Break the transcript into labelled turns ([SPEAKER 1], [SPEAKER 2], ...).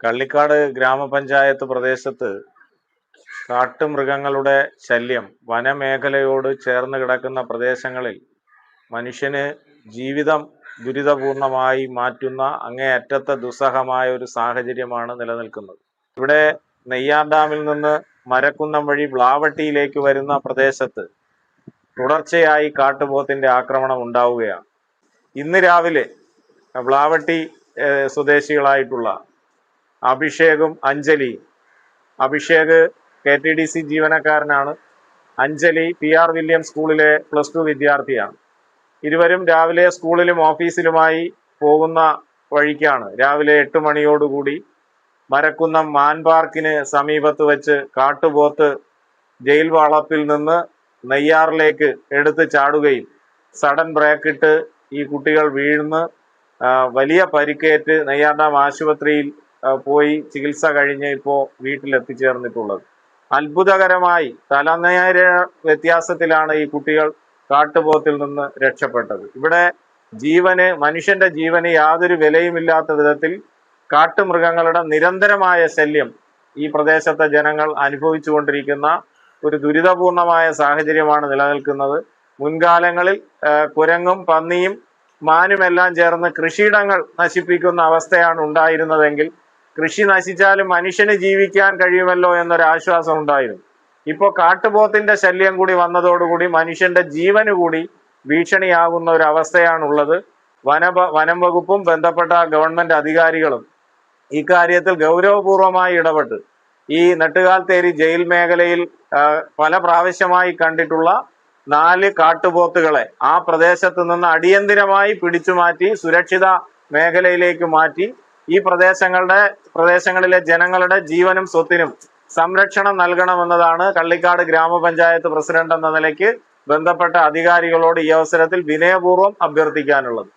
[SPEAKER 1] കള്ളിക്കാട് ഗ്രാമപഞ്ചായത്ത് പ്രദേശത്ത് കാട്ടുമൃഗങ്ങളുടെ ശല്യം വനമേഖലയോട് ചേർന്ന് കിടക്കുന്ന പ്രദേശങ്ങളിൽ മനുഷ്യന് ജീവിതം ദുരിതപൂർണമായി മാറ്റുന്ന അങ്ങേയറ്റത്തെ ദുസ്സഹമായ ഒരു സാഹചര്യമാണ് നിലനിൽക്കുന്നത്. ഇവിടെ നെയ്യാർ ഡാമിൽ നിന്ന് മരക്കുന്നം വഴി വ്ലാവട്ടിയിലേക്ക് വരുന്ന പ്രദേശത്ത് തുടർച്ചയായി കാട്ടുപോത്തിന്റെ ആക്രമണം ഉണ്ടാവുകയാണ്. ഇന്ന് രാവിലെ വ്ലാവട്ടി സ്വദേശികളായിട്ടുള്ള അഭിഷേകും അഞ്ജലിയും, അഭിഷേക് KTDC ജീവനക്കാരനാണ്, അഞ്ജലി PR വില്യം സ്കൂളിലെ +2 വിദ്യാർത്ഥിയാണ്. ഇരുവരും രാവിലെ സ്കൂളിലും ഓഫീസിലുമായി പോകുന്ന വഴിക്കാണ് രാവിലെ 8 മണിയോടുകൂടി മരക്കുന്നം മാൻ പാർക്കിന് സമീപത്ത് വെച്ച് കാട്ടുപോത്ത് ജയിൽ വളപ്പിൽ നിന്ന് നെയ്യാറിലേക്ക് എടുത്ത് ചാടുകയും സഡൻ ബ്രേക്കിട്ട് ഈ കുട്ടികൾ വീഴുന്ന് വലിയ പരിക്കേറ്റ് നെയ്യാർ ഡാം ആശുപത്രിയിൽ പോയി ചികിത്സ കഴിഞ്ഞ് ഇപ്പോൾ വീട്ടിലെത്തിച്ചേർന്നിട്ടുള്ളത്. അത്ഭുതകരമായി തലനേര വ്യത്യാസത്തിലാണ് ഈ കുട്ടികൾ കാട്ടുപോത്തിൽ നിന്ന് രക്ഷപ്പെട്ടത്. ഇവിടെ മനുഷ്യന്റെ ജീവന് യാതൊരു വിലയുമില്ലാത്ത വിധത്തിൽ കാട്ടുമൃഗങ്ങളുടെ നിരന്തരമായ ശല്യം ഈ പ്രദേശത്തെ ജനങ്ങൾ അനുഭവിച്ചു കൊണ്ടിരിക്കുന്ന ഒരു ദുരിതപൂർണമായ സാഹചര്യമാണ് നിലനിൽക്കുന്നത്. മുൻകാലങ്ങളിൽ കുരങ്ങും പന്നിയും മാനുമെല്ലാം ചേർന്ന് കൃഷിയിടങ്ങൾ നശിപ്പിക്കുന്ന അവസ്ഥയാണ് ഉണ്ടായിരുന്നതെങ്കിൽ കൃഷി നശിച്ചാലും മനുഷ്യന് ജീവിക്കാൻ കഴിയുമല്ലോ എന്നൊരു ആശ്വാസം ഉണ്ടായിരുന്നു. ഇപ്പോൾ കാട്ടുപോത്തിന്റെ ശല്യം കൂടി വന്നതോടുകൂടി മനുഷ്യന്റെ ജീവന് കൂടി ഭീഷണിയാകുന്ന ഒരു അവസ്ഥയാണുള്ളത്. വനം വകുപ്പും ബന്ധപ്പെട്ട ഗവൺമെന്റ് അധികാരികളും ഇക്കാര്യത്തിൽ ഗൗരവപൂർവമായി ഇടപെട്ട് ഈ നെട്ടുകാൽത്തേരി ജയിൽ മേഖലയിൽ പല പ്രാവശ്യമായി കണ്ടിട്ടുള്ള 4 കാട്ടുപോത്തുകളെ ആ പ്രദേശത്ത് നിന്ന് അടിയന്തിരമായി പിടിച്ചുമാറ്റി സുരക്ഷിത മേഖലയിലേക്ക് മാറ്റി ഈ പ്രദേശങ്ങളിലെ ജനങ്ങളുടെ ജീവനും സ്വത്തിനും സംരക്ഷണം നൽകണമെന്നതാണ് കള്ളിക്കാട് ഗ്രാമപഞ്ചായത്ത് പ്രസിഡന്റ് എന്ന നിലയ്ക്ക് ബന്ധപ്പെട്ട അധികാരികളോട് ഈ അവസരത്തിൽ വിനയപൂർവ്വം അഭ്യർത്ഥിക്കാനുള്ളത്.